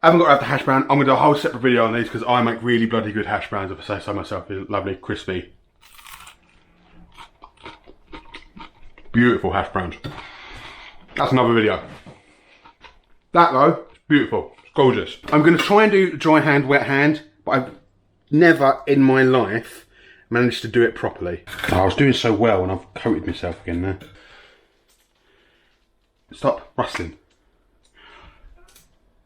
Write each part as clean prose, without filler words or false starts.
I haven't got to have the hash brown. I'm going to do a whole separate video on these because I make really bloody good hash browns, if I say so myself. They're lovely, crispy. Beautiful hash browns. That's another video. That though, it's beautiful. It's gorgeous. I'm going to try and do dry hand, wet hand, but I've never in my life managed to do it properly. Oh, I was doing so well and I've coated myself again there. Stop rustling.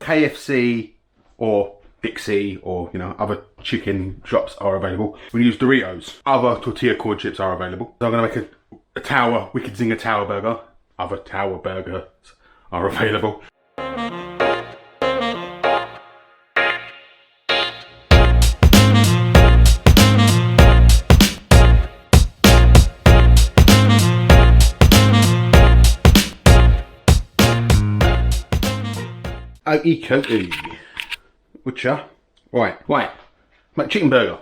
KFC or Dixie or, you know, other chicken shops are available. We use Doritos. Other tortilla cord chips are available. So I'm going to make a Wicked Zinger Tower Burger. Other Tower Burgers are available. Okie Butcher. Right. Make chicken burger.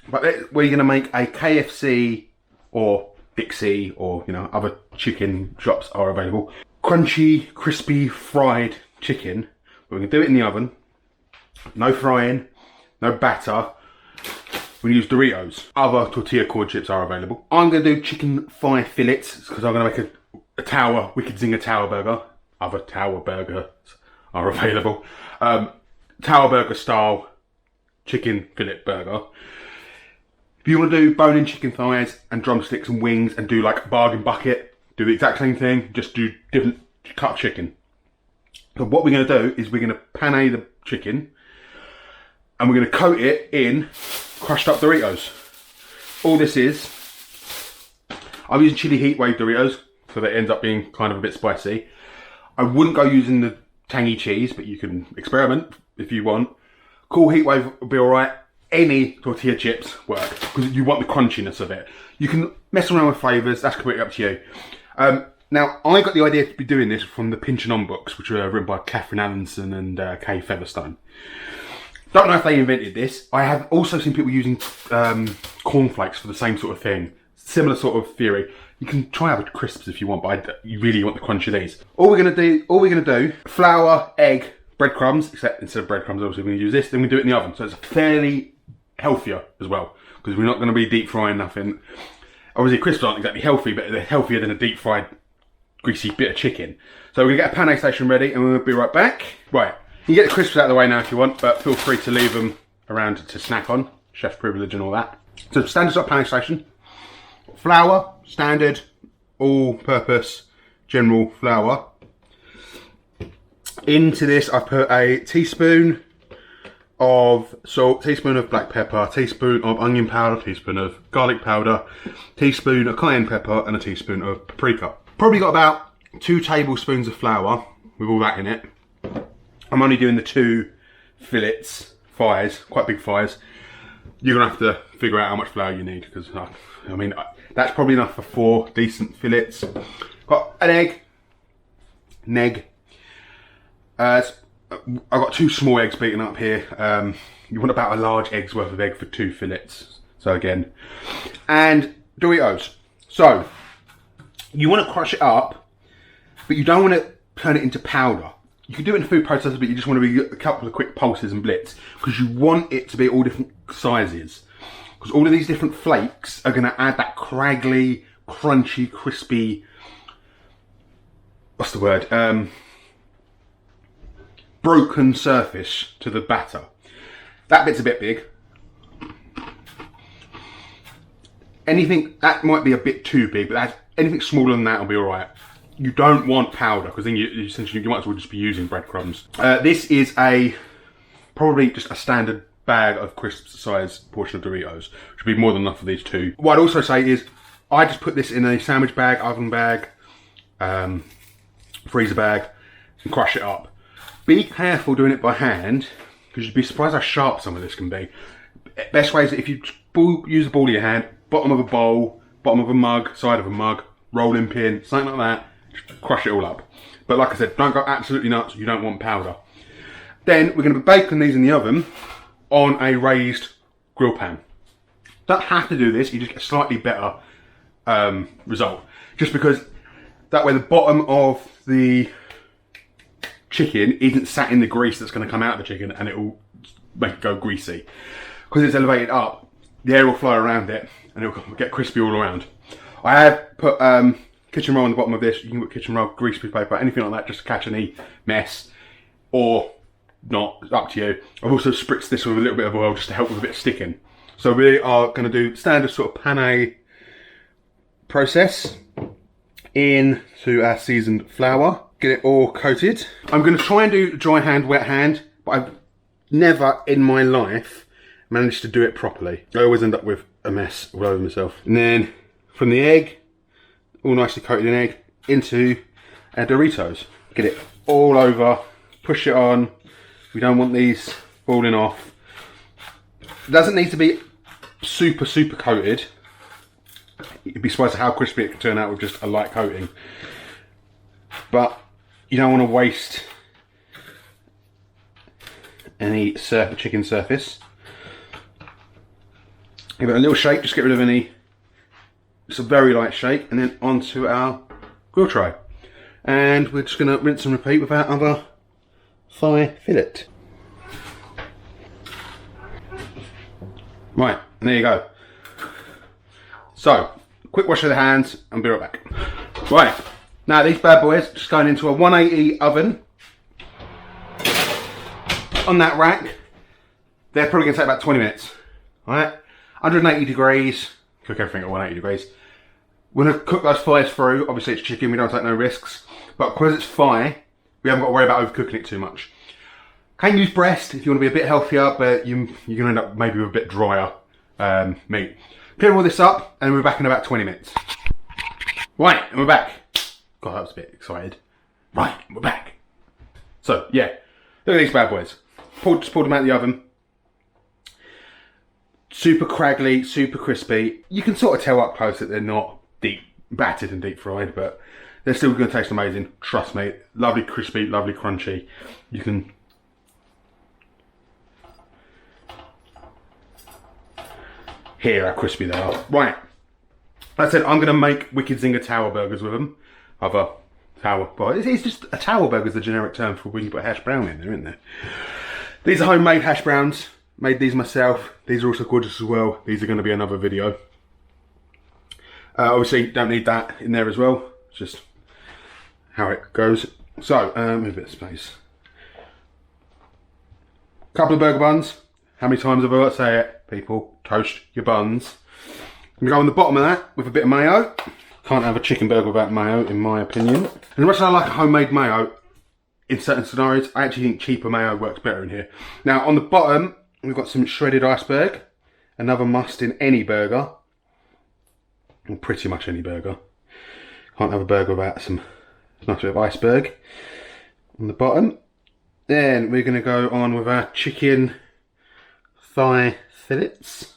But we're going to make a KFC or Dixie or, you know, other chicken shops are available. Crunchy, crispy, fried chicken. We're going to do it in the oven. No frying, no batter. We use Doritos. Other tortilla cord chips are available. I'm going to do chicken thigh fillets because I'm going to make a Wicked Zinger Tower Burger. Other Tower Burgers are available. Tower Burger style chicken fillet burger. If you want to do bone-in chicken thighs and drumsticks and wings and do like a bargain bucket, do the exact same thing, just do different cut of chicken. So what we're going to do is we're going to penne the chicken and we're going to coat it in crushed up Doritos. All this is, I'm using chili heat wave Doritos, so that it ends up being kind of a bit spicy. I wouldn't go using the tangy cheese, but you can experiment if you want. Cool heat wave will be alright. Any tortilla chips work because you want the crunchiness of it. You can mess around with flavours, that's completely up to you. Now, I got the idea to be doing this from the Pinch and On books, which were written by Catherine Allinson and Kay Featherstone. Don't know if they invented this. I have also seen people using cornflakes for the same sort of thing. Similar sort of theory. You can try out with crisps if you want, but you really want the crunch of these. All we're gonna do, flour, egg, breadcrumbs, except instead of breadcrumbs, obviously we're gonna use this, then we do it in the oven. So it's fairly healthier as well, because we're not gonna be deep frying nothing. Obviously crisps aren't exactly healthy, but they're healthier than a deep fried, greasy bit of chicken. So we're gonna get a penne station ready and we'll be right back. Right, you can get the crisps out of the way now if you want, but feel free to leave them around to snack on. Chef privilege and all that. So standard stock penne station. Flour, standard, all-purpose, general flour. Into this I put a teaspoon of salt, teaspoon of black pepper, teaspoon of onion powder, teaspoon of garlic powder, teaspoon of cayenne pepper and a teaspoon of paprika. Probably got about 2 tablespoons of flour with all that in it. I'm only doing the 2 fillets, thighs, quite big thighs. You're going to have to figure out how much flour you need because, I mean, that's probably enough for 4 decent fillets. Got an egg. I've got 2 small eggs beaten up here. You want about a large egg's worth of egg for 2 fillets. So again, and Doritos. So you want to crush it up, but you don't want to turn it into powder. You can do it in a food processor, but you just want to be a couple of quick pulses and blitz because you want it to be all different sizes. Because all of these different flakes are going to add that craggly, crunchy, crispy, what's the word? Broken surface to the batter. That bit's a bit big. Anything, that might be a bit too big, but anything smaller than that will be alright. You don't want powder, because then you essentially you might as well just be using breadcrumbs. This is probably just a standard bag of crisps size portion of Doritos, which would be more than enough for these 2. What I'd also say is, I just put this in a sandwich bag, oven bag, freezer bag, and crush it up. Be careful doing it by hand, because you'd be surprised how sharp some of this can be. Best way is if you use the ball of your hand, bottom of a bowl, bottom of a mug, side of a mug, rolling pin, something like that, just crush it all up. But like I said, don't go absolutely nuts, you don't want powder. Then we're going to be baking these in the oven on a raised grill pan. Don't have to do this, you just get a slightly better result. Just because that way the bottom of the chicken isn't sat in the grease that's going to come out of the chicken and it will make it go greasy. Because it's elevated up, the air will fly around it and it will get crispy all around. I have put kitchen roll on the bottom of this. You can put kitchen roll, greaseproof paper, anything like that, just to catch any mess, or not, it's up to you. I've also spritzed this with a little bit of oil just to help with a bit of sticking. So we are going to do standard sort of penne process into our seasoned flour. Get it all coated. I'm going to try and do dry hand, wet hand, but I've never in my life managed to do it properly. I always end up with a mess all over myself. And then from the egg, all nicely coated in egg, into our Doritos. Get it all over, push it on. We don't want these falling off. It doesn't need to be super coated. You'd be surprised at how crispy it can turn out with just a light coating. But you don't want to waste any chicken surface. Give it a little shake, just get rid of any. It's a very light shake, and then onto our grill tray. And we're just going to rinse and repeat with our other thigh fillet. Right, and there you go. So, quick wash of the hands and be right back. Right, now these bad boys just going into a 180 oven. On that rack, they're probably going to take about 20 minutes. Alright, 180 degrees, cook everything at 180 degrees. We're going to cook those thighs through. Obviously it's chicken, we don't take no risks. But because it's thigh, we haven't got to worry about overcooking it too much. Can use breast if you want to be a bit healthier, but you're going to end up maybe with a bit drier meat. Clear all this up, and we're back in about 20 minutes. Right, and we're back. God, I was a bit excited. Right, we're back. So, yeah, look at these bad boys. Just pulled them out of the oven. Super craggly, super crispy. You can sort of tell up close that they're not deep battered and deep fried, but they're still going to taste amazing. Trust me. Lovely crispy, lovely crunchy. You can hear how crispy they are. Right. Like I said, I'm going to make Wicked Zinger Tower Burgers with them. Other tower, well, it's just a tower burger is the generic term for when you put hash brown in there, isn't there? These are homemade hash browns. Made these myself. These are also gorgeous as well. These are going to be another video. Obviously, don't need that in there as well. It's just how it goes. So, move a bit of space. Couple of burger buns. How many times have I got to say it? People, toast your buns. I'm going to go on the bottom of that with a bit of mayo. Can't have a chicken burger without mayo, in my opinion. And as much as I like a homemade mayo, in certain scenarios, I actually think cheaper mayo works better in here. Now, on the bottom, we've got some shredded iceberg. Another must in any burger. Or pretty much any burger. Can't have a burger without some nice bit of iceberg on the bottom. Then we're going to go on with our chicken thigh fillets.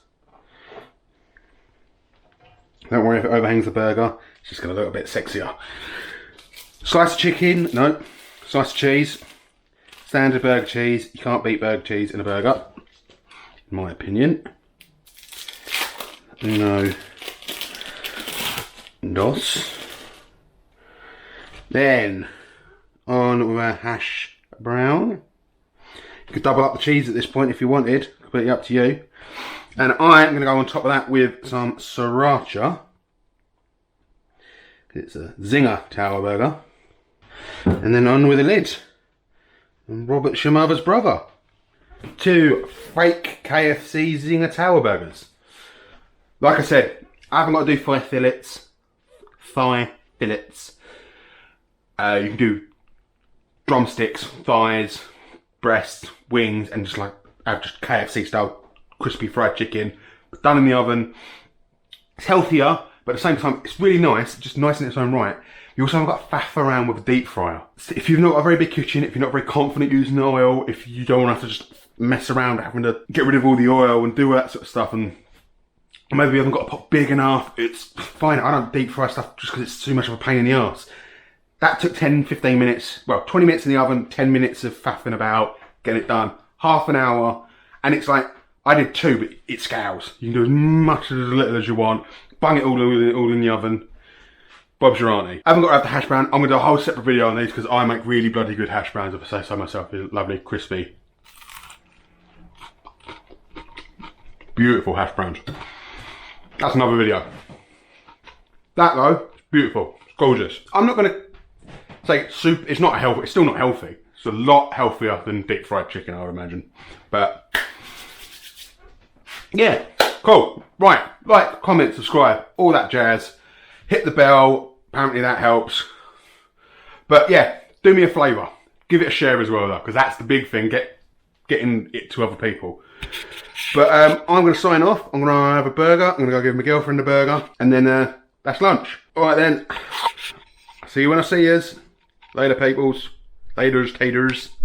Don't worry if it overhangs the burger. It's just going to look a bit sexier. Slice of chicken. No. Slice of cheese. Standard burger cheese. You can't beat burger cheese in a burger, in my opinion. No. Dos. Then on with our hash brown. You could double up the cheese at this point if you wanted. Completely up to you. And I'm going to go on top of that with some sriracha. It's a Zinger Tower Burger. And then on with the lid. And Robert's your mother's brother. 2 fake KFC Zinger Tower Burgers. Like I said, I haven't got to do thigh fillets. You can do drumsticks, thighs, breasts, wings, and just like have just KFC style crispy fried chicken, done in the oven. It's healthier, but at the same time, it's really nice, just nice in its own right. You also haven't got to faff around with a deep fryer. If you've not got a very big kitchen, if you're not very confident using oil, if you don't want to have to just mess around having to get rid of all the oil and do all that sort of stuff, and maybe you haven't got a pot big enough, it's fine. I don't deep fry stuff just because it's too much of a pain in the arse. That took 10, 15 minutes, well, 20 minutes in the oven, 10 minutes of faffing about, getting it done. Half an hour, and it's like, I did 2, but it scales. You can do as much or as little as you want. Bung it all in the oven. Bob's your auntie. I haven't got to have the hash brown. I'm going to do a whole separate video on these because I make really bloody good hash browns, if I say so myself. They're lovely, crispy. Beautiful hash browns. That's another video. That though, it's beautiful. It's gorgeous. I'm not going to say soup. It's not healthy. It's still not healthy. It's a lot healthier than deep fried chicken, I would imagine. But yeah, cool. Right, like, comment, subscribe, all that jazz. Hit the bell. Apparently that helps. But yeah, do me a favour. Give it a share as well though, because that's the big thing. Getting it to other people. But I'm going to sign off. I'm going to have a burger. I'm going to go give my girlfriend a burger. And then that's lunch. Alright then. See you when I see yous. Later peoples. Laters, taters.